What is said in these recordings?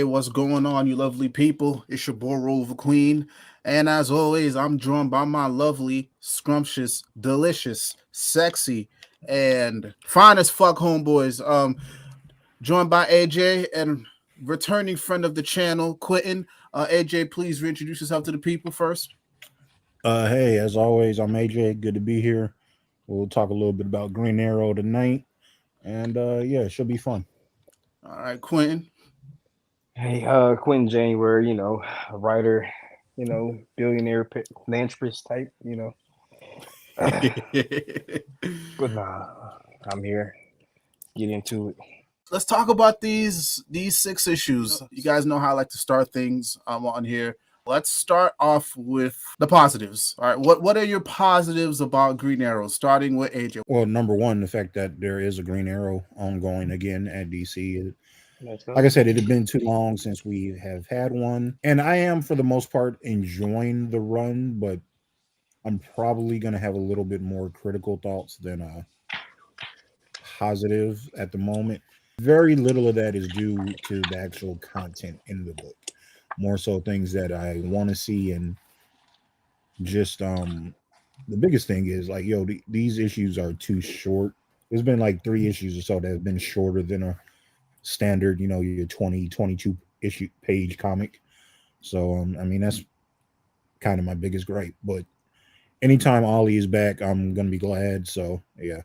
Hey, what's going on, you lovely people? It's your boy Roliver Queen. And as always, I'm joined by my lovely, scrumptious, delicious, sexy, and fine as fuck homeboys. Joined by AJ and returning friend of the channel, Quentin. AJ, please reintroduce yourself to the people first. Hey, as always, I'm AJ. Good to be here. We'll talk a little bit about Green Arrow tonight, and yeah, it should be fun. All right, Quentin. Hey, Quentin January, a writer, billionaire philanthropist type, but nah, I'm here. Get into it. Let's talk about these six issues. You guys know how I like to start things on here. Let's start off with the positives. All right, what are your positives about Green Arrow? Starting with AJ. Well, number one, the fact that there is a Green Arrow ongoing again at DC. Let's Like go. I said, it had been too long since we have had one, and I am for the most part enjoying the run, but I'm probably going to have a little bit more critical thoughts than positive at the moment. Very little of that is due to the actual content in the book, more so things that I want to see. And just the biggest thing is like, yo, these issues are too short. There's been like 3 issues or so that have been shorter than a standard, your 20, 22 issue page comic. So I mean, that's kind of my biggest gripe. But anytime Ollie is back, I'm gonna be glad. So yeah,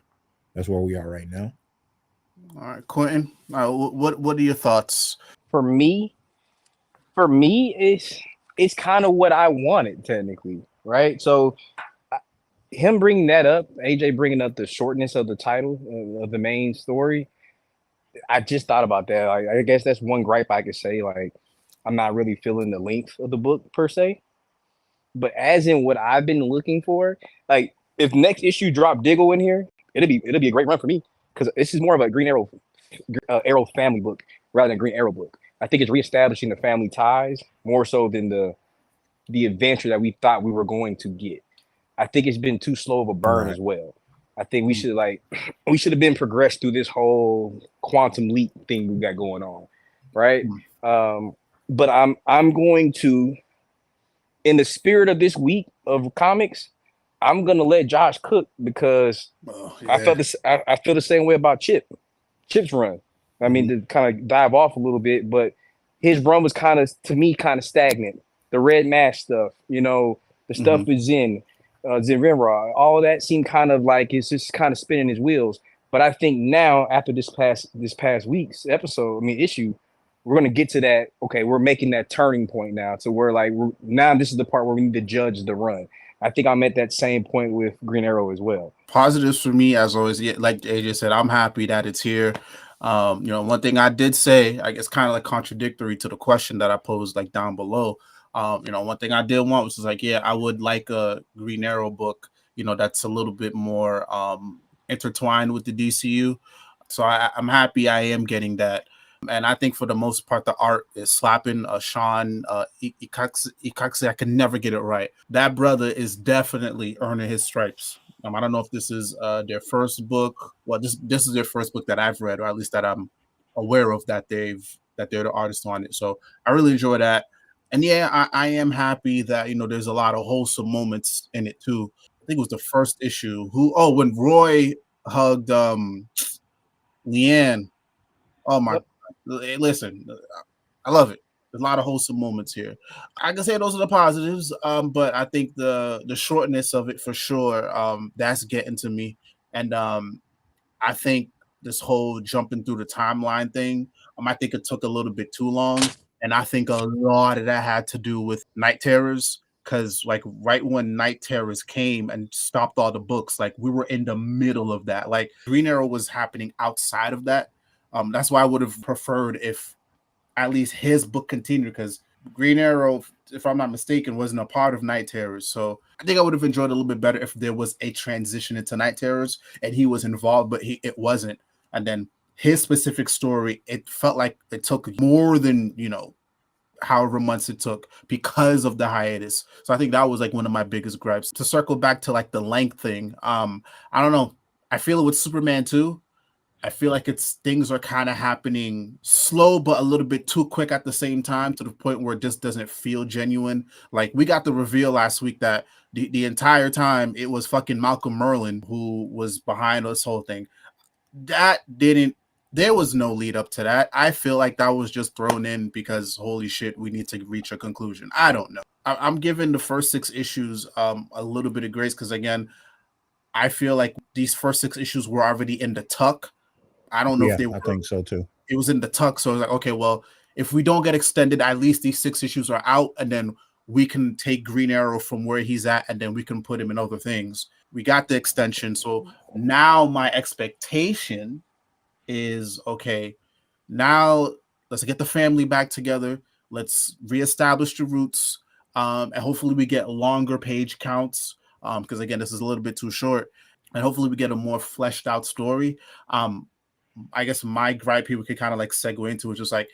that's where we are right now. All right, Quentin. What are your thoughts? For me, it's kind of what I wanted technically, right? So him bringing that up, AJ bringing up the shortness of the title of the main story. I just thought about that. I guess that's one gripe I could say. Like, I'm not really feeling the length of the book per se, but as in what I've been looking for, like if next issue drop Diggle in here, it'll be a great run for me because this is more of a Green Arrow Arrow family book rather than Green Arrow book. I think it's reestablishing the family ties more so than the adventure that we thought we were going to get. I think it's been too slow of a burn Right. as well. I think we should have been progressed through this whole quantum leap thing we got going on, right? Um, but I'm going to, in the spirit of this week of comics, I'm gonna let Josh cook because Oh, I yeah. felt this. I feel the same way about Chip's run. I mean, to kind of dive off a little bit, but his run was kind of, to me, kind of stagnant. The red mask stuff, the stuff Mhm. with Zen Rinra, all of that seemed kind of like it's just kind of spinning his wheels. But I think now, after this past week's episode, I mean issue, we're gonna get to that. Okay, we're making that turning point now. So we're like, now this is the part where we need to judge the run. I think I'm at that same point with Green Arrow as well. Positives for me, as always. Yeah, like AJ said, I'm happy that it's here. One thing I did say, I guess, kind of like contradictory to the question that I posed, like down below. One thing I did want was like, yeah, I would like a Green Arrow book. That's a little bit more intertwined with the DCU. So I'm happy I am getting that. And I think for the most part, the art is slapping. Sean Ikaxe, I can never get it right. That brother is definitely earning his stripes. I don't know if this is their first book. Well, this is their first book that I've read, or at least that I'm aware of that they're the artist on it. So I really enjoy that. And yeah, I am happy that there's a lot of wholesome moments in it too. I think it was the first issue. When Roy hugged Leanne. Oh my! Yep. Listen, I love it. There's a lot of wholesome moments here. I can say those are the positives, but I think the shortness of it for sure, that's getting to me. And I think this whole jumping through the timeline thing, I think it took a little bit too long. And I think a lot of that had to do with Night Terrors. Because like right when Night Terrors came and stopped all the books, like we were in the middle of that. Like Green Arrow was happening outside of that. That's why I would have preferred if at least his book continued, because Green Arrow, if I'm not mistaken, wasn't a part of Night Terrors. So I think I would have enjoyed it a little bit better if there was a transition into Night Terrors and he was involved, but it wasn't. And then his specific story, it felt like it took more than, however months it took because of the hiatus. So I think that was like one of my biggest gripes. To circle back to like the length thing, I don't know. I feel it with Superman too. I feel like things are kind of happening slow, but a little bit too quick at the same time, to the point where it just doesn't feel genuine. Like, we got the reveal last week that the entire time it was fucking Malcolm Merlin who was behind this whole thing. That didn't. There was no lead up to that. I feel like that was just thrown in because holy shit, we need to reach a conclusion. I don't know. I'm giving the first 6 issues a little bit of grace because, again, I feel like these first 6 issues were already in the tuck. I don't know if Yeah, they I were. think so too. It was in the tuck, so I was like, okay, well, if we don't get extended, at least these 6 issues are out, and then we can take Green Arrow from where he's at, and then we can put him in other things. We got the extension, so now my expectation is okay. Now let's get the family back together. Let's reestablish the roots, and hopefully we get longer page counts. Because again, this is a little bit too short, and hopefully we get a more fleshed out story. I guess my gripe here we could kind of like segue into is just like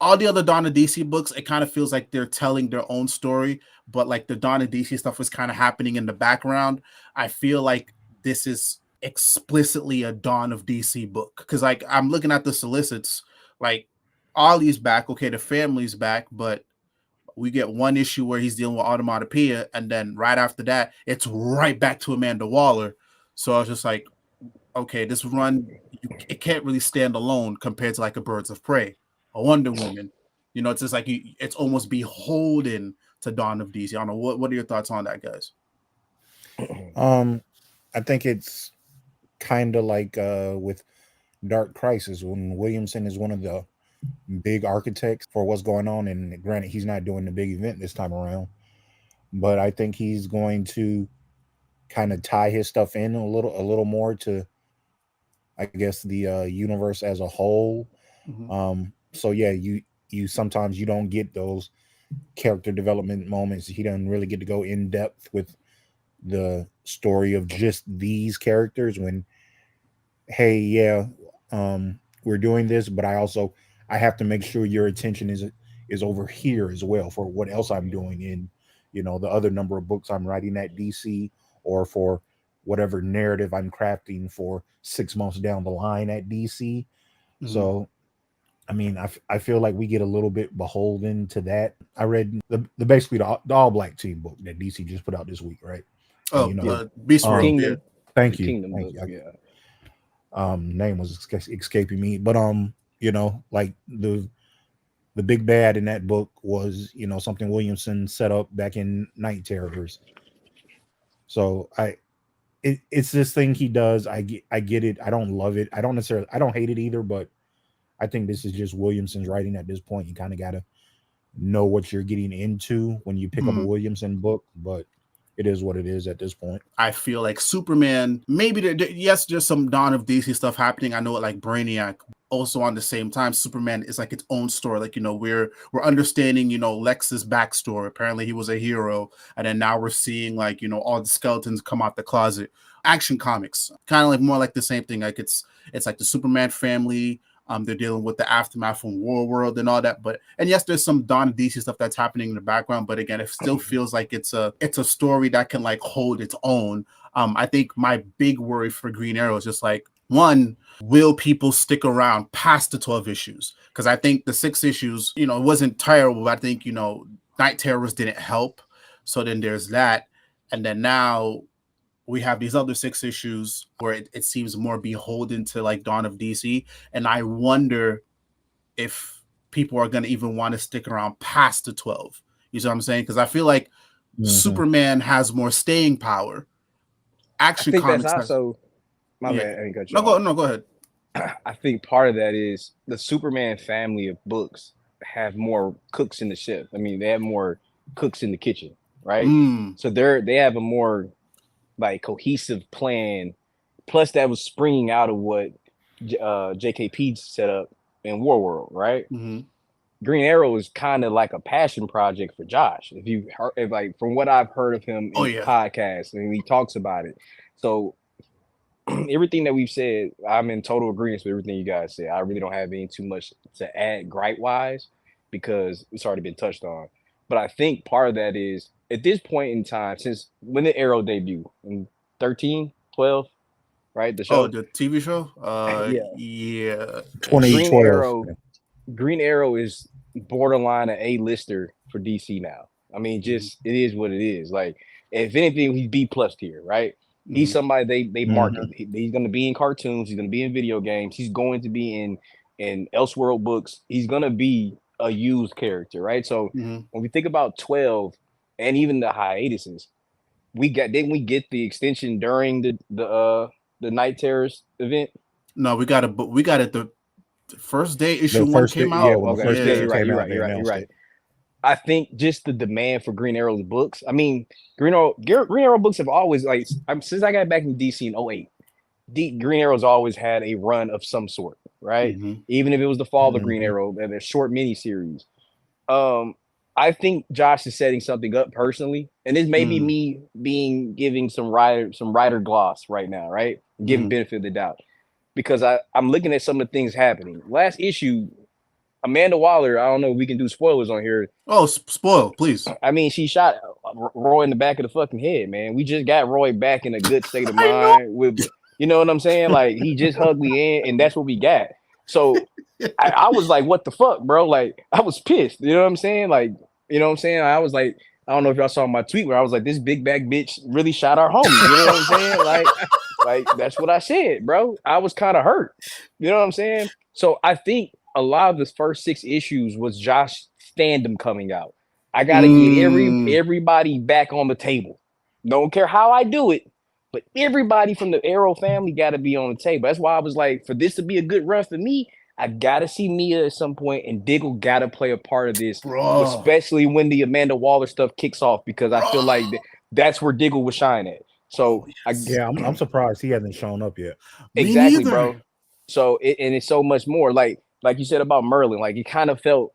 all the other Dawn of DC books, it kind of feels like they're telling their own story, but like the Dawn of DC stuff was kind of happening in the background. I feel like this is explicitly a Dawn of DC book because like I'm looking at the solicits, like Ollie's back, okay, the family's back, but we get one issue where he's dealing with automatopoeia, and then right after that, it's right back to Amanda Waller. So I was just like, okay, this run, it can't really stand alone compared to like a Birds of Prey, a Wonder Woman. You know, it's just like it's almost beholden to Dawn of DC. I don't know. What are your thoughts on that, guys? I think it's kind of like with Dark Crisis when Williamson is one of the big architects for what's going on, and granted he's not doing the big event this time around, but I think he's going to kind of tie his stuff in a little more to, I guess, the universe as a whole. So yeah, you sometimes you don't get those character development moments. He doesn't really get to go in depth with the story of just these characters when, hey, yeah, we're doing this, but I have to make sure your attention is over here as well for what else I'm doing in, the other number of books I'm writing at DC, or for whatever narrative I'm crafting for 6 months down the line at DC. So I mean, I feel like we get a little bit beholden to that. I read the basically the All Black Team book that DC just put out this week, right? Oh, And, Beast World. Kingdom. Thank you. Kingdom Thank book, you. yeah. Name was escaping me, but like the big bad in that book was something Williamson set up back in Night Terrors. So it's this thing he does. I get it. I don't love it. I don't hate it either, but I think this is just Williamson's writing at this point. You kind of got to know what you're getting into when you pick up a Williamson book, but it is what it is at this point. I feel like Superman, maybe yes, there's some Dawn of DC stuff happening. I know it like Brainiac, but also on the same time, Superman is like its own story. Like, we're understanding, Lex's backstory. Apparently he was a hero. And then now we're seeing like, all the skeletons come out the closet. Action Comics, kind of like more like the same thing. Like it's like the Superman family. They're dealing with the aftermath from War World and all that, and yes, there's some Dawn of DC stuff that's happening in the background, but again, it still feels like it's a story that can like hold its own. I think my big worry for Green Arrow is just like, one, will people stick around past the 12 issues? Because I think the 6 issues, it wasn't terrible, but I think Night Terrors didn't help. So then there's that, and then now we have these other 6 issues where it seems more beholden to like Dawn of DC. And I wonder if people are going to even want to stick around past the 12. You see what I'm saying? Because I feel like Superman has more staying power. Action Comics that's also my bad. I didn't cut you off. No, go ahead. I think part of that is the Superman family of books have more cooks in the ship. I mean, they have more cooks in the kitchen, right? So they have a more like cohesive plan, plus that was springing out of what JKP set up in War World, right? Green Arrow is kind of like a passion project for Josh. If like from what I've heard of him in podcasts, and he talks about it. So everything that we've said, I'm in total agreement with everything you guys said. I really don't have any too much to add gripe wise because it's already been touched on. But I think part of that is at this point in time, since when did Arrow debut? In 13, 12? right? The Oh, show. the TV show. Yeah, Yeah. Green 2012. Arrow. Green Arrow is borderline an A-lister for DC now. I mean, just it is what it is. Like, if anything, he's B plus tier, right? He's Mhm. somebody they market. Mhm. He's going to be in cartoons. He's going to be in video games. He's going to be in Elseworld books. He's going to be a used character, right? So Mhm. when we think about 12 and even the hiatuses, didn't we get the extension during the Night Terrors event? No, we got it. But we got it. The first day issue The one first, came yeah, out. when the Okay, first yeah, Yeah. issue you're right. came You're out, right. they You're right. You're announced right. it. I think just the demand for Green Arrow's books. I mean, Green Arrow books have always since I got back in DC in '08. Green Arrow's always had a run of some sort, right? Mhm. Even if it was the fall of Green Mhm. Arrow, they're short mini series. I think Josh is setting something up personally, and this may be Mm. me giving some writer gloss right now, right? Giving Mhm. benefit of the doubt because I'm looking at some of the things happening. Last issue, Amanda Waller. I don't know if we can do spoilers on here. Oh, spoil, please. I mean, she shot Roy in the back of the fucking head, man. We just got Roy back in a good state of I know. mind. You know what I'm saying? Like he just hugged me in, and that's what we got. So I was like, what the fuck, bro? Like I was pissed. You know what I'm saying? Like, you know what I'm saying? I was like, I don't know if y'all saw my tweet where I was like, this big bag bitch really shot our homie. You know what I'm saying? Like that's what I said, bro. I was kind of hurt. You know what I'm saying? So I think a lot of the first 6 issues was Josh Standom coming out. I gotta get Mm. everybody back on the table. Don't care how I do it, but everybody from the Arrow family got to be on the table. That's why I was like, for this to be a good run for me, I gotta see Mia at some point, and Diggle gotta play a part of this, Bro. especially when the Amanda Waller stuff kicks off, because I feel Bro. like that's where Diggle would shine at. Oh So yes. Yeah, I'm surprised he hasn't shown up yet. Me exactly, neither. bro. So and it's so much more. Like you said about Merlin, like it kind of felt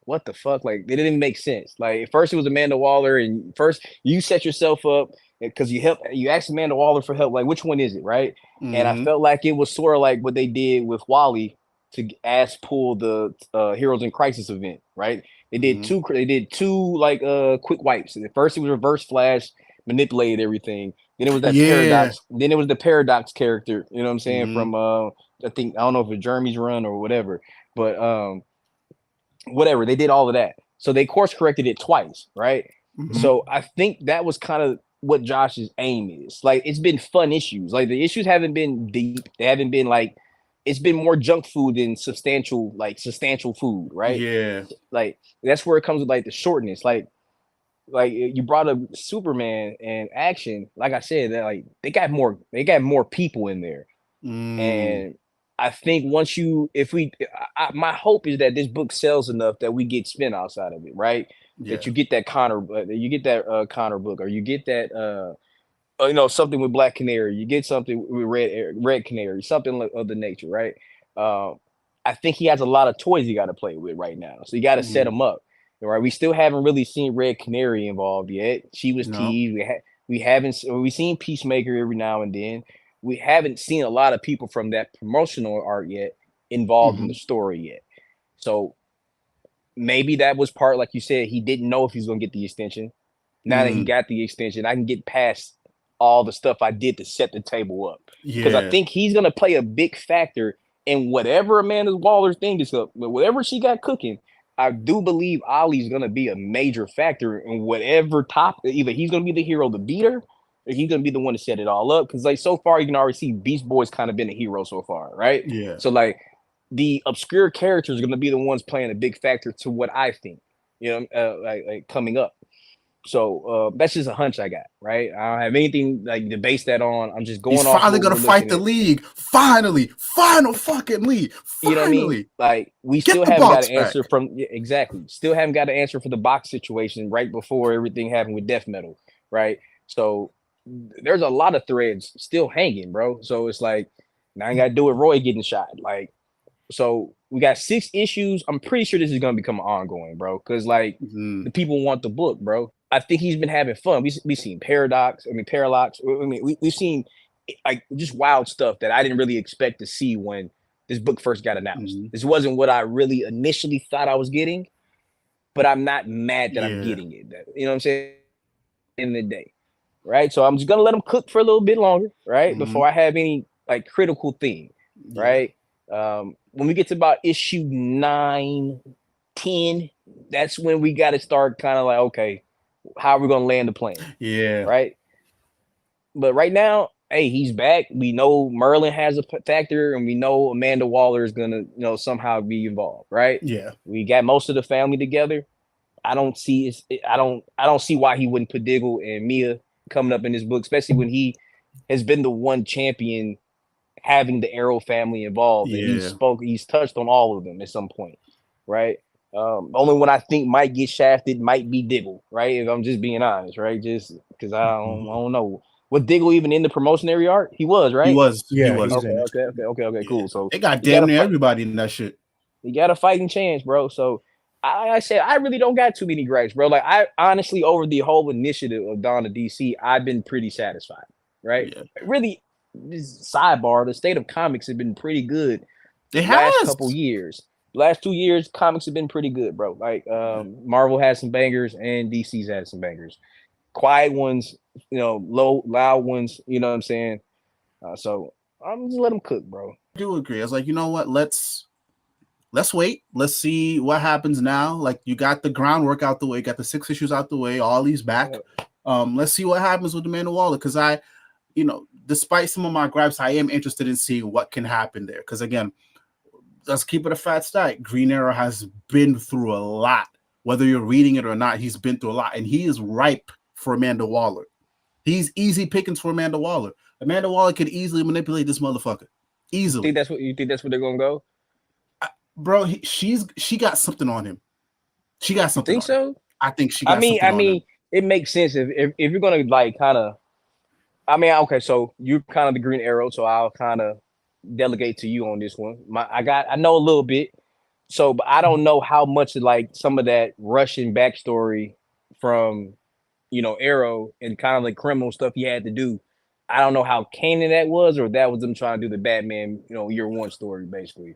what the fuck? Like it didn't make sense. Like at first it was Amanda Waller, and first you set yourself up because you asked Amanda Waller for help. Like which one is it, right? And I Mhm. felt like it was sort of like what they did with Wally to ask pull the Heroes in Crisis event, right? Mhm. They did two like quick wipes. And at first it was Reverse Flash manipulated everything. Then it was that Yeah. paradox. Then it was the paradox character. You know what I'm saying? Mhm. From I think I don't know if it's Jeremy's run or whatever, but whatever, they did all of that. So they course corrected it twice, right? Mhm. So I think that was kind of what Josh's aim is. Like it's been fun issues. Like the issues haven't been deep. They haven't been like it's been more junk food than substantial food, right? Yeah. Like that's where it comes with like the shortness. Like you brought up Superman and action. Like I said, that like they got more people in there. Mm. And I think my hope is that this book sells enough that we get spin-offs out of it, right? That Yeah. you get that Connor book, or you get that something with Black Canary, you get something with Red Canary, something of the nature, right? Um, I think he has a lot of toys he got to play with right now, so you got to set Mhm. him up, right? We still haven't really seen Red Canary involved yet. She was No. teased. We've seen Peacemaker every now and then. We haven't seen a lot of people from that promotional art yet involved in the Mhm. story yet. So maybe that was part, like you said, he didn't know if he was going to get the extension. Now that he Mm. got the extension, I can get past all the stuff I did to set the table up, because I Yeah. think he's going to play a big factor in whatever Amanda Waller's thing is up, whatever she got cooking. I do believe Ollie's going to be a major factor in whatever top. Either he's going to be the hero to beat her, or he's going to be the one to set it all up. Because like so far, you can already see Beast Boy's kind of been a hero so far, right? Yeah. So like the obscure characters are going to be the ones playing a big factor to what I think, like coming up. So that's just a hunch I got, right? I don't have anything like to base that on. I'm just He's going off finally what gonna we're fight looking the at. league. Finally. Final fucking league. You know what I mean? Finally. Like we Get still the haven't got box an back. answer from exactly. Still haven't got an answer for the box situation right before everything happened with Death Metal, right? So there's a lot of threads still hanging, bro. So it's like now I got to do with Roy getting shot. Like so we got 6 issues. I'm pretty sure this is gonna become ongoing, bro. Because like Mhm. the people want the book, bro. I think he's been having fun. We've seen Parallax. I mean, we've seen like just wild stuff that I didn't really expect to see when this book first got announced. Mhm. This wasn't what I really initially thought I was getting, but I'm not mad that I'm Yeah. getting it. You know what I'm saying? In the day, right? So I'm just gonna let them cook for a little bit longer, right? Mhm. Before I have any like critical thing, right? When we get to about issue 9, 10, that's when we got to start kind of like, okay, how are we gonna land the plane, Yeah. right? But right now, hey, he's back. We know Merlin has a factor, and we know Amanda Waller is gonna, somehow be involved, right? Yeah. We got most of the family together. I don't see I don't see why he wouldn't put Diggle and Mia coming up in this book, especially when he has been the one champion having the Arrow family involved, and he's touched on all of them at some point, right? Only one I think might get shafted might be Diggle, right? If I'm just being honest, right? Just because I don't know. Was Diggle even in the promotionary art? He was, right? He was. Yeah, he was. Okay, cool. So they got damn near everybody in that shit. You got a fighting chance, bro. So I said I really don't got too many gripes, bro. Like I honestly, over the whole initiative of Dawn of DC, I've been pretty satisfied, right? Yeah. Really, this sidebar, the state of comics have been pretty good It last has. couple years. Last 2 years, comics have been pretty good, bro. Like Marvel has some bangers and DC's had some bangers. Quiet ones, loud ones, you know what I'm saying? So I'm just let them cook, bro. I do agree. I was like, you know what? Let's wait. Let's see what happens now. Like, you got the groundwork out the way, got the 6 issues out the way, Ollie's back. Let's see what happens with Amanda Waller, because despite some of my gripes, I am interested in seeing what can happen there. Because again, let's keep it a fat stat. Green Arrow has been through a lot. Whether you're reading it or not, he's been through a lot, and he is ripe for Amanda Waller. He's easy pickings for Amanda Waller. Amanda Waller could easily manipulate this motherfucker. Easily. You think that's where they're gonna go? Bro, she got something on him. She got something. You think so? I think she got something on him. It makes sense if you're gonna like kind of. Okay, so you're kind of the Green Arrow, so I'll kind of delegate to you on this one. I know a little bit, so but I don't know how much like some of that Russian backstory from Arrow and kind of like criminal stuff he had to do. I don't know how canon that was, or that was them trying to do the Batman, year one story, basically.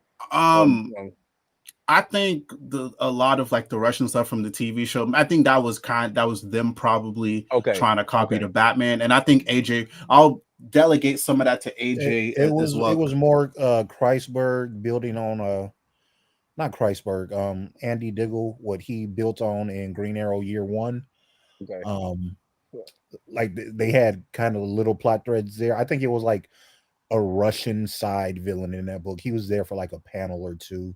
I think a lot of like the Russian stuff from the TV show, I think that was them probably trying to copy the Batman. And I think AJ, I'll delegate some of that to AJ as well. It was more Kreisberg building on not Kreisberg, Andy Diggle, what he built on in Green Arrow year 1. Okay. Like they had kind of little plot threads there. I think it was like a Russian side villain in that book. He was there for like a panel or two,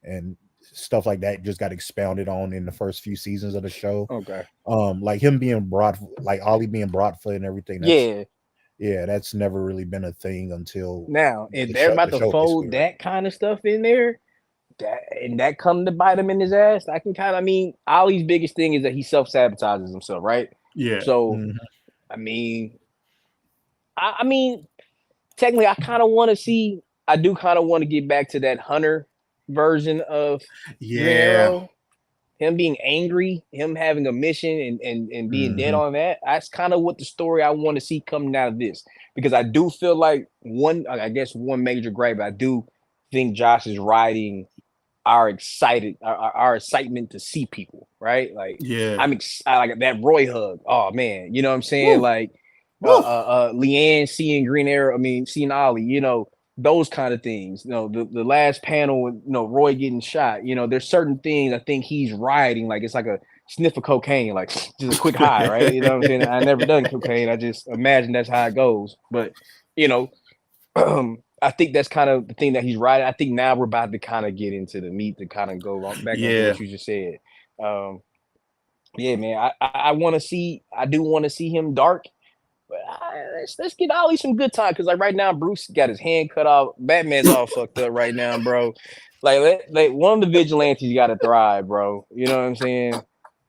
and stuff like that just got expounded on in the first few seasons of the show. Okay. Like him being brought, like Ollie being brought for and everything. Yeah, that's never really been a thing until now. If they're about to fold that kind of stuff in there, that come to bite him in his ass, I can kind of, Ollie's biggest thing is that he self-sabotages himself, right? Yeah. So, I technically, I kind of want to see. I do kind of want to get back to that Hunter version of Green Arrow. Him being angry, him having a mission, and being dead on that. That's kind of what the story I want to see coming out of this, because I do feel like one major gripe. I do think Josh is riding our excitement to see people, right? Like, I'm excited, like that Roy hug. Oh man, you know what I'm saying? Woo. Like, Leanne seeing Green Arrow. Seeing Ollie. Those kind of things. The last panel with Roy getting shot. There's certain things I think he's riding. Like it's like a sniff of cocaine, like just a quick high, right? You know what I'm saying? I never done cocaine. I just imagine that's how it goes. But I think that's kind of the thing that he's riding. I think now we're about to kind of get into the meat to kind of go back on what you just said. Man, I want to see. I do want to see him dark. But let's get Ollie some good time, because like right now Bruce got his hand cut off. Batman's all fucked up right now, bro. Like one of the vigilantes got to thrive, bro. You know what I'm saying?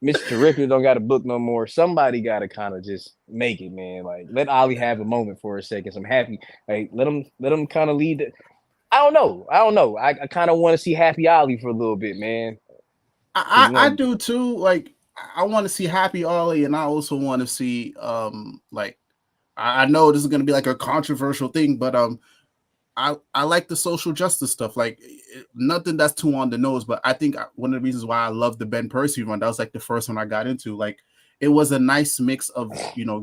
Mr. Terrific don't got a book no more. Somebody got to kind of just make it, man. Like let Ollie have a moment for a second. So I'm happy. Like let him kind of lead. I don't know. I kind of want to see Happy Ollie for a little bit, man. I do too. Like I want to see Happy Ollie, and I also want to see like. I know this is going to be like a controversial thing, but I like the social justice stuff. Like nothing that's too on the nose, but I think one of the reasons why I love the Ben Percy run, that was like the first one I got into. Like it was a nice mix of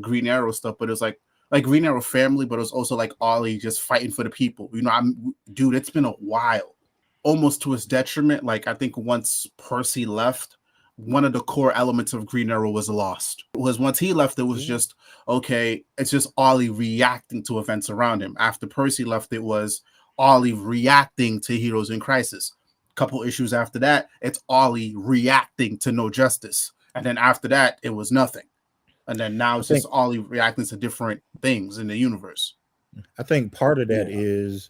Green Arrow stuff, but it was like like Green Arrow family, but it was also like Ollie just fighting for the people. Dude, it's been a while, almost to his detriment. Like I think once Percy left, one of the core elements of Green Arrow was lost. Was once he left, it was just okay. It's just Ollie reacting to events around him. After Percy left, it was Ollie reacting to Heroes in Crisis. Couple issues after that, it's Ollie reacting to No Justice, and then after that, it was nothing. And then now it's just Ollie reacting to different things in the universe. I think part of that is,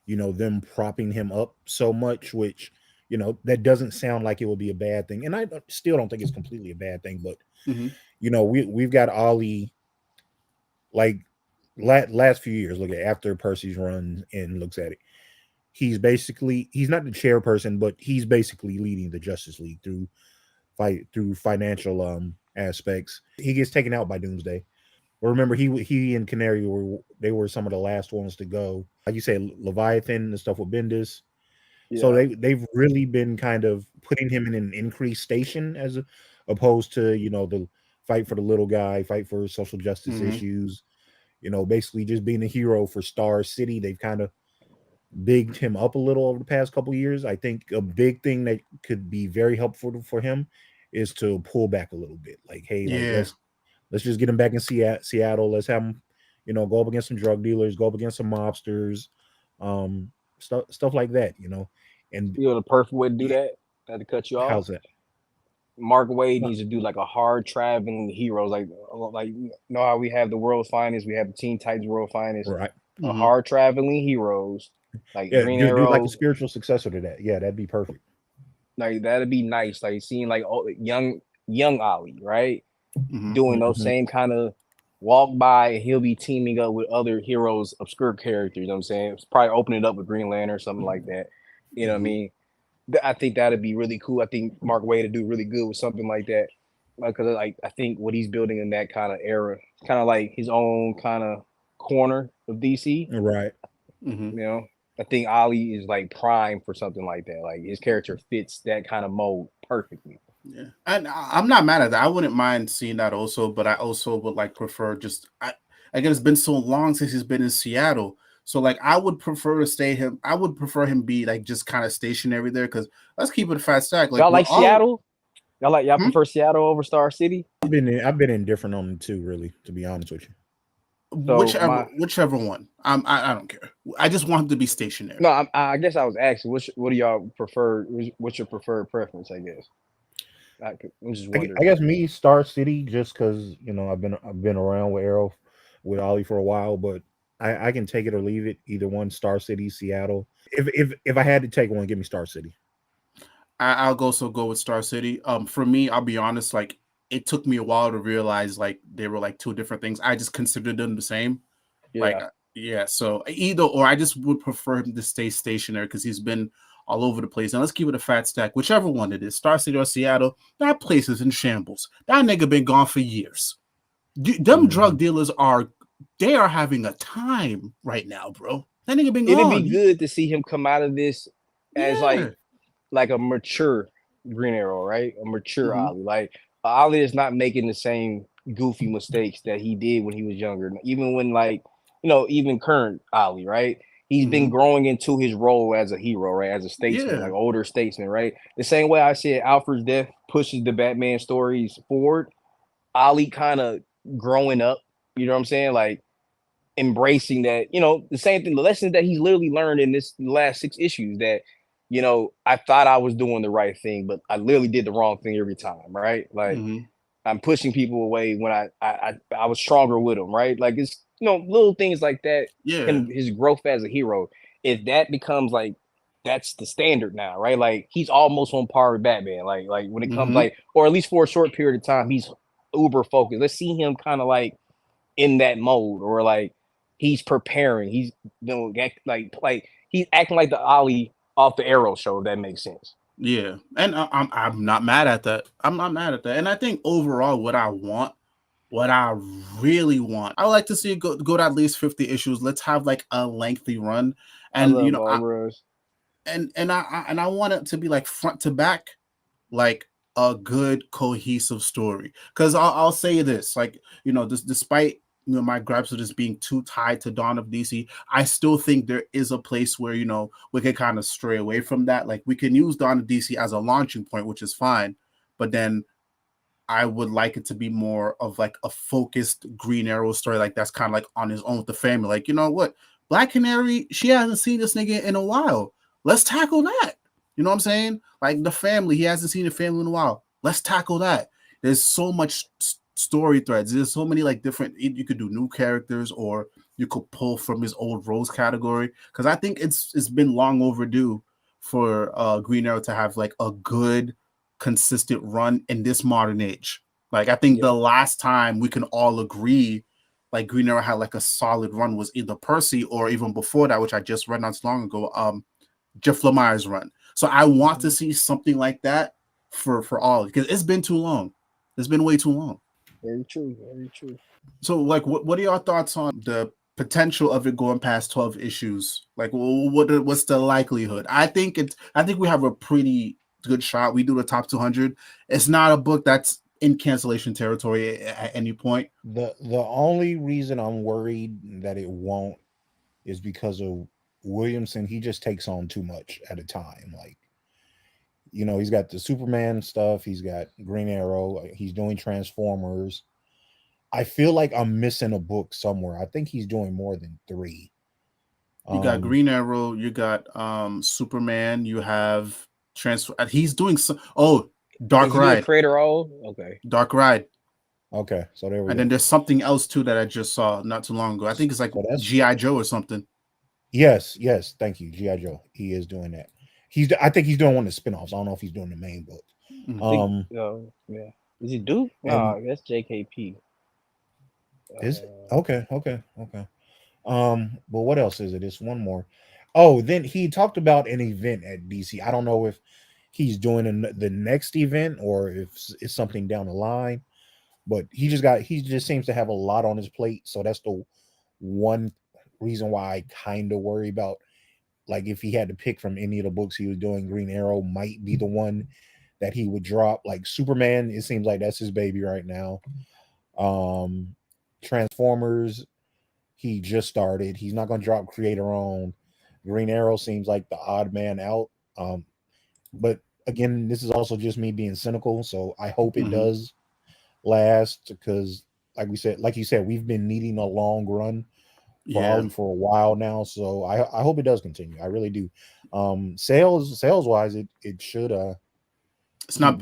them propping him up so much, which, that doesn't sound like it would be a bad thing. And I still don't think it's completely a bad thing, but, we've got Ollie, like, last few years, look at after Percy's run and looks at it. He's not the chairperson, but he's basically leading the Justice League through financial aspects. He gets taken out by Doomsday. But remember, he and Canary were some of the last ones to go. Like you say, Leviathan and stuff with Bendis. Yeah. So they've really been kind of putting him in an increased station as opposed to the fight for the little guy, fight for social justice issues. Basically just being a hero for Star City. They've kind of bigged him up a little over the past couple of years. I think a big thing that could be very helpful for him is to pull back a little bit. Like, hey, let's just get him back in Seattle. Let's have him, go up against some drug dealers, go up against some mobsters, stuff like that, And the perfect way to do that, not to cut you off. How's that? Mark Waid needs to do like a hard traveling heroes, like how we have the world's finest, we have the Teen Titans World Finest, right? Hard traveling heroes, like Green Arrow, do like a spiritual successor to that. Yeah, that'd be perfect. Like that'd be nice. Like seeing like young Ollie, right? Doing those same kind of walk by, and he'll be teaming up with other heroes, obscure characters. You know what I'm saying? It's probably opening it up with Green Lantern or something like that. You know what I mean? I think that'd be really cool. I think Mark Waid would do really good with something like that. Because I think what he's building in that kind of era, kind of like his own kind of corner of DC. Right. I think Ollie is like prime for something like that. Like his character fits that kind of mold perfectly. Yeah, and I'm not mad at that. I wouldn't mind seeing that also, but I also would prefer just again, it's been so long since he's been in Seattle. So I would prefer to stay him. I would prefer him be just kind of stationary there, because let's keep it a fat stack. Y'all like Seattle? Y'all prefer Seattle over Star City? I've been indifferent on them too, really, to be honest with you. So whichever one. I don't care. I just want him to be stationary. No, I guess I was asking, what do y'all prefer? What's your preferred preference? I guess. I'm just wondering. I guess me, Star City, just because I've been around with Arrow, with Ollie for a while, but I can take it or leave it. Either one, Star City, Seattle. If I had to take one, give me Star City. I'll go with Star City. For me, I'll be honest. It took me a while to realize they were two different things. I just considered them the same. Yeah. So either or, I just would prefer him to stay stationary because he's been all over the place. And let's keep it a fat stack, whichever one it is, Star City or Seattle. That place is in shambles. That nigga been gone for years. Them drug dealers are having a time right now, bro. That nigga been gone. It'd be good to see him come out of this as like a mature Green Arrow, right? A mature Ollie. Ollie is not making the same goofy mistakes that he did when he was younger. Even when even current Ollie, right? He's been growing into his role as a hero, right? As a statesman, older statesman, right? The same way I said Alfred's death pushes the Batman stories forward. Ollie kind of growing up, you know what I'm saying? Embracing that, the same thing, the lessons that he's literally learned in this last 6 issues that, I thought I was doing the right thing, but I literally did the wrong thing every time, right? I'm pushing people away when I was stronger with them, right? It's, little things like that. Yeah. And his growth as a hero, if that becomes that's the standard now, right? He's almost on par with Batman. When it comes or at least for a short period of time, he's uber focused. Let's see him kind of in that mode, or he's preparing. He's he's acting like the Ollie off the Arrow show, if that makes sense. Yeah, and I'm not mad at that. I'm not mad at that. And I think overall, what I really want, I would like to see it go to at least 50 issues. Let's have a lengthy run, and I want it to be front to back, a good cohesive story. Because I'll say this, despite my gripes with this being too tied to Dawn of DC. I still think there is a place where we can kind of stray away from that. Like we can use Dawn of DC as a launching point, which is fine, but then I would like it to be more of like a focused Green Arrow story, like that's kind of like on his own with the family. Like, you know what? Black Canary, she hasn't seen this nigga in a while. Let's tackle that. You know what I'm saying? Like the family, he hasn't seen the family in a while. Let's tackle that. There's so much story threads. There's so many like different. You could do new characters, or you could pull from his old Rose category. Because I think it's been long overdue for Green Arrow to have like a good, consistent run in this modern age. Like I think the last time we can all agree like Green Arrow had like a solid run was either Percy or even before that, which I just read not so long ago, Jeff Lemire's run. So I want to see something like that for all, because it's been too long. It's been way too long. Very true. Very true. So like what are your thoughts on the potential of it going past 12 issues? Like what's the likelihood? I think we have a pretty good shot. We do the top 200. It's not a book that's in cancellation territory at any point. The only reason I'm worried that it won't is because of Williamson. He just takes on too much at a time. Like, he's got the Superman stuff, he's got Green Arrow, he's doing Transformers. I feel like I'm missing a book somewhere. I think he's doing more than 3. You got Green Arrow, you got Superman, you have he's doing some Dark Ride. Creator all? Okay. Dark Ride. Okay, so there we go. And then there's something else too that I just saw not too long ago. I think it's like G.I. Joe or something. Yes, thank you. G.I. Joe. He is doing that. I think he's doing one of the spinoffs. I don't know if he's doing the main book. Yeah. Is he Duke? No, that's JKP. Is it? Okay. But what else is it? It's one more. Oh, then he talked about an event at DC. I don't know if he's doing the next event or if it's something down the line, but he just seems to have a lot on his plate. So that's the one reason why I kind of worry about, like, if he had to pick from any of the books he was doing, Green Arrow might be the one that he would drop. Like Superman, it seems like that's his baby right now. Transformers, he just started. He's not going to drop creator own. Green Arrow seems like the odd man out. But again, this is also just me being cynical, so I hope it does last, because like you said, we've been needing a long run for Harley for a while now. So I hope it does continue. I really do. Sales wise, it should it's not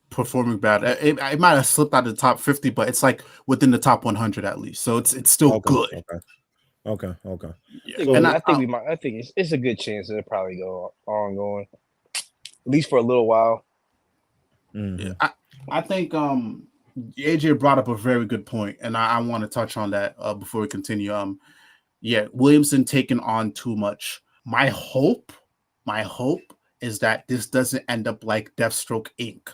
performing bad. It might have slipped out of the top 50, but it's like within the top 100 at least. So it's still good. Okay. Yeah. So I think it's a good chance that it'll probably go ongoing, at least for a little while. Yeah. I think AJ brought up a very good point, and I want to touch on that before we continue. Williamson taking on too much. My hope is that this doesn't end up like Deathstroke Inc.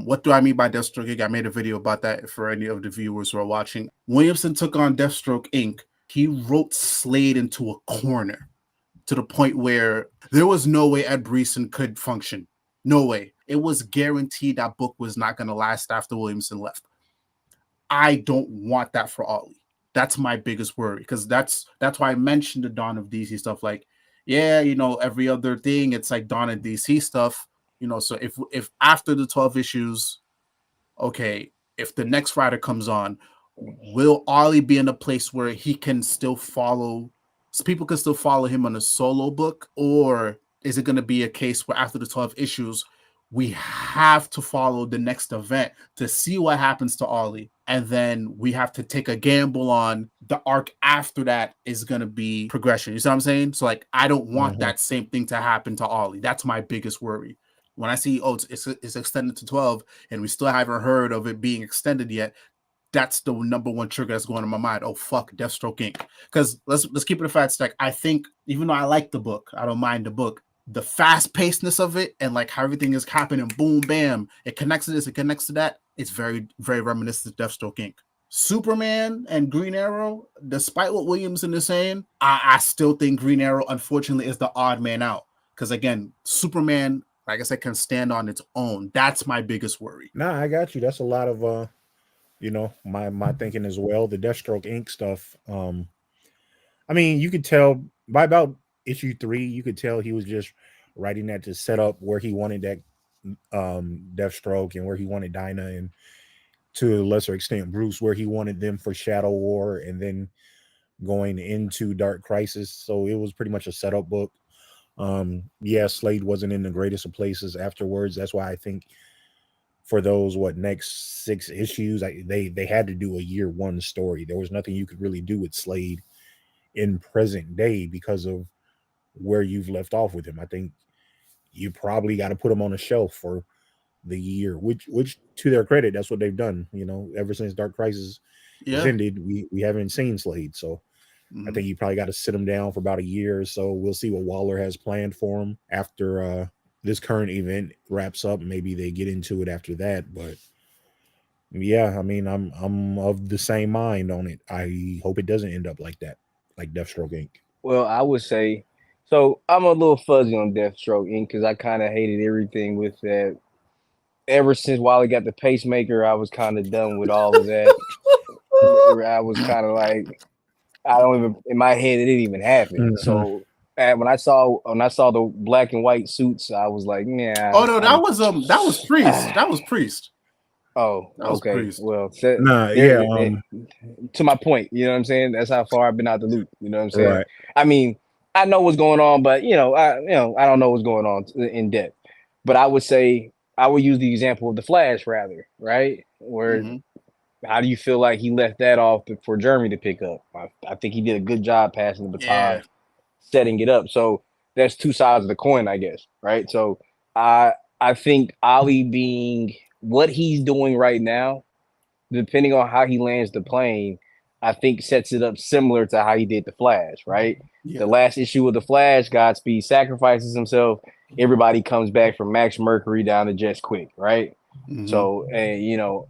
What do I mean by Deathstroke Inc? I made a video about that for any of the viewers who are watching. Williamson took on Deathstroke Inc. He wrote Slade into a corner to the point where there was no way Ed Brisson could function. No way. It was guaranteed that book was not going to last after Williamson left. I don't want that for Ollie. That's my biggest worry, because that's why I mentioned the Dawn of DC stuff. Like, every other thing, it's like Dawn of DC stuff. So if after the 12 issues, okay, if the next writer comes on, will Ollie be in a place where he can still people can still follow him on a solo book? Or is it going to be a case where after the 12 issues, we have to follow the next event to see what happens to Ollie, and then we have to take a gamble on the arc after that is going to be progression? You see what I'm saying? So like, I don't want that same thing to happen to Ollie. That's my biggest worry. When I see, it's extended to 12 and we still haven't heard of it being extended yet, that's the number one trigger that's going in my mind. Oh, fuck, Deathstroke Inc. Because let's keep it a fact stack. I think, even though I like the book, I don't mind the book, the fast-pacedness of it and like how everything is happening, boom, bam, it connects to this, it connects to that. It's very, very reminiscent of Deathstroke Inc. Superman and Green Arrow, despite what Williamson is saying, I still think Green Arrow, unfortunately, is the odd man out. Because again, Superman, like I said, can stand on its own. That's my biggest worry. Nah, I got you. That's a lot of my thinking as well. The Deathstroke Inc. stuff. I mean, you could tell by about issue 3, you could tell he was just writing that to set up where he wanted that Deathstroke and where he wanted Dinah, and to a lesser extent Bruce, where he wanted them for Shadow War and then going into Dark Crisis. So it was pretty much a setup book. Yeah, Slade wasn't in the greatest of places afterwards. That's why I think for those next 6 issues, they had to do a year 1 story. There was nothing you could really do with Slade in present day because of where you've left off with him. I think you probably got to put him on a shelf for the year, which to their credit, that's what they've done. Ever since Dark Crisis Yeah. ended, we haven't seen Slade. So I think you probably got to sit him down for about a year or so. We'll see what Waller has planned for him after this current event wraps up. Maybe they get into it after that. But yeah, I mean, I'm of the same mind on it. I hope it doesn't end up like that, like Deathstroke Inc. Well, I would say so. I'm a little fuzzy on Deathstroke Inc. because I kind of hated everything with that. Ever since Wally got the pacemaker, I was kind of done with all of that. I was kind of like, I don't even in my head it didn't even happen. Mhm. So when I saw the black and white suits, I was like, nah. Oh no, that was Priest. That was Priest. Oh, That was okay. Priest. Well, Nah, yeah, to my point, you know what I'm saying? That's how far I've been out the loop. You know what I'm saying? right. I mean, I know what's going on, but I don't know what's going on in depth. But I would say I would use the example of the Flash rather, right? Where how do you feel like he left that off for Jeremy to pick up? I think he did a good job passing the baton, Yeah. setting it up. So that's 2 sides of the coin, I guess, right? So I think Ollie being what he's doing right now, depending on how he lands the plane, I think sets it up similar to how he did the Flash, right? Yeah. The last issue of the Flash, Godspeed sacrifices himself. Everybody comes back from Max Mercury down to Just Quick, right? So, and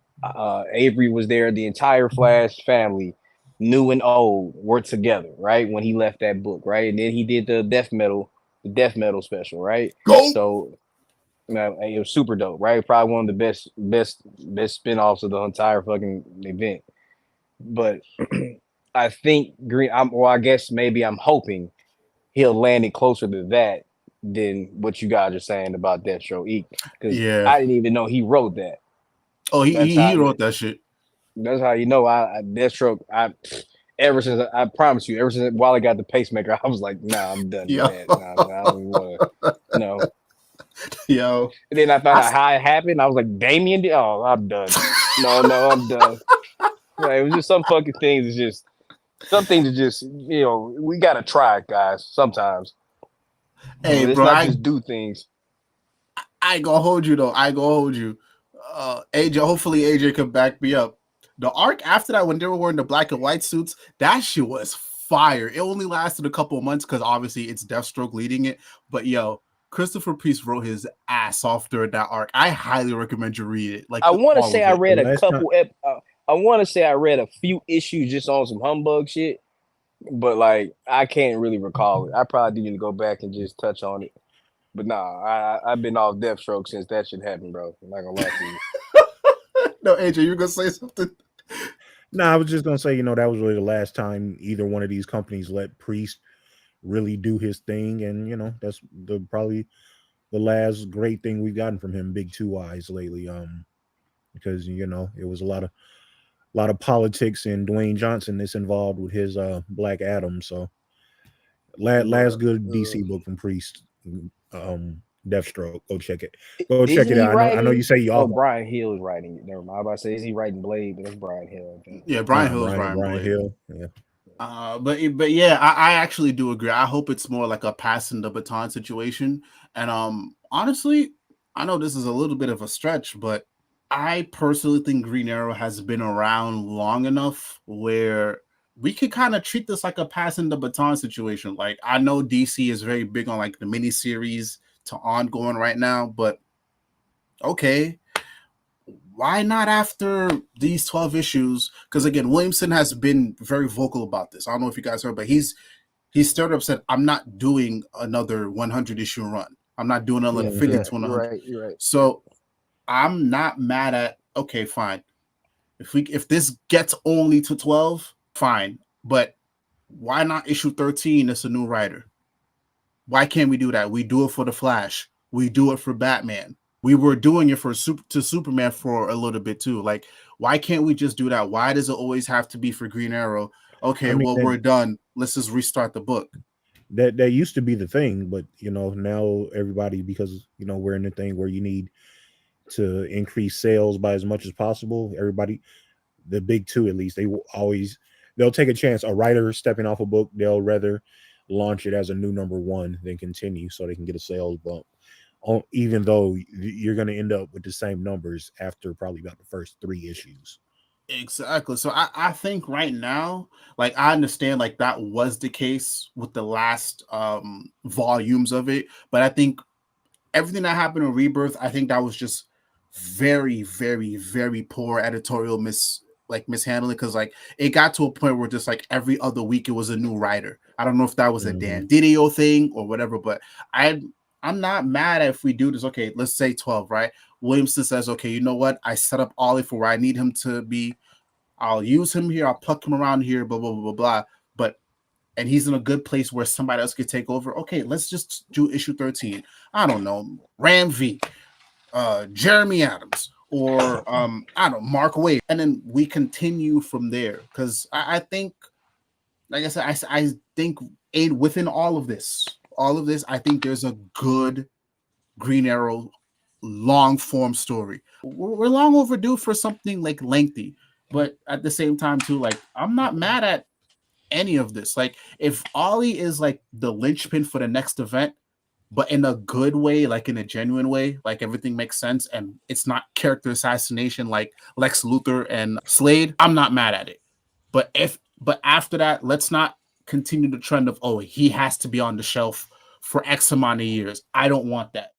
Avery was there. The entire Flash family, new and old, were together, right? When he left that book, right? And then he did the death metal special, right? Go. So it was super dope, right? Probably one of the best spinoffs of the entire fucking event. But I think I guess maybe I'm hoping he'll land it closer to that than what you guys are saying about Deathstroke Inc. Because Yeah. I didn't even know he wrote that. Oh, he wrote that shit. That's how you know I Deathstroke. Ever since I promise you, ever since Wally got the pacemaker, I was like, nah, I'm done with that. Nah, I don't even want to, Yo. And then I found out how it happened. I was like, Damien did. Oh, I'm done. No, I'm done. Right, it was just some fucking things. It's just some things are just we gotta try it, guys. Sometimes. Hey, Let's bro, not just do things. I ain't gonna hold you though. I ain't gonna hold you. AJ, hopefully AJ could back me up. The arc after that, when they were wearing the black and white suits, that shit was fire. It only lasted a couple of months because obviously it's Deathstroke leading it. But yo, Christopher Priest wrote his ass off during that arc. I highly recommend you read it. Like I want to all say of I it. read a Last couple. I want to say I read a few issues just on some humbug shit, but like I can't really recall it. I probably need to go back and just touch on it. But nah, I've been off Deathstroke since that shit happened, bro. I'm not gonna lie to you. No, AJ, you were gonna say something? No, I was just gonna say, that was really the last time either one of these companies let Priest really do his thing, and that's probably the last great thing we've gotten from him, Big Two Eyes, lately. Because it was a lot of politics and Dwayne Johnson that's involved with his Black Adam. So last good DC book from Priest, Deathstroke. Go check it. Go check Isn't it he out. I know you writing? say y'all. Oh, Brian Hill is writing it. Never mind. I was about to say, is he writing Blade? But that's Brian Hill. I think. Yeah, Brian Hill's Brian Blade. Hill. Yeah. But yeah, I actually do agree. I hope it's more like a passing the baton situation. And honestly, I know this is a little bit of a stretch, but I personally think Green Arrow has been around long enough where we could kind of treat this like a passing the baton situation. Like I know DC is very big on like the miniseries to ongoing right now, but okay, why not after these 12 issues? Because again, Williamson has been very vocal about this. I don't know if you guys heard, but he's straight up said, I'm not doing another 100 issue run. I'm not doing another 50 to 100. You're right. So I'm not mad at, okay, fine. If this gets only to 12, fine. But why not issue 13 as a new writer? Why can't we do that? We do it for the Flash. We do it for Batman. We were doing it for Superman for a little bit too. Like, why can't we just do that? Why does it always have to be for Green Arrow? Okay, I mean, well, we're done. Let's just restart the book. that used to be the thing, but now everybody, because we're in the thing where you need to increase sales by as much as possible. Everybody, the big two at least, they'll take a chance. A writer stepping off a book, they'll rather launch it as a new number one than continue, so they can get a sales bump. Even though you're going to end up with the same numbers after probably about the first 3 issues. Exactly. So I think right now, like, I understand like that was the case with the last volumes of it, but I think everything that happened in Rebirth, I think that was just very, very, very poor editorial mishandling, because like it got to a point where just like every other week it was a new writer. I don't know if that was a Dan Didio thing or whatever, but I'm not mad at if we do this. Okay, let's say 12, right? Williamson says, okay, you know what? I set up Ollie for where I need him to be. I'll use him here. I'll pluck him around here, blah, blah, blah, blah, blah. And he's in a good place where somebody else could take over. Okay, let's just do issue 13. I don't know, Ram V, Jeremy Adams, or I don't know, Mark Waid. And then we continue from there. Because I think, like I said, I think within all of this, I think there's a good Green Arrow long form story. We're long overdue for something like lengthy, but at the same time too, like, I'm not mad at any of this. Like, if Ollie is like the linchpin for the next event, but in a good way, like in a genuine way, like everything makes sense and it's not character assassination like Lex Luthor and Slade, I'm not mad at it. But after that, let's not continue the trend of, oh, he has to be on the shelf for X amount of years. I don't want that.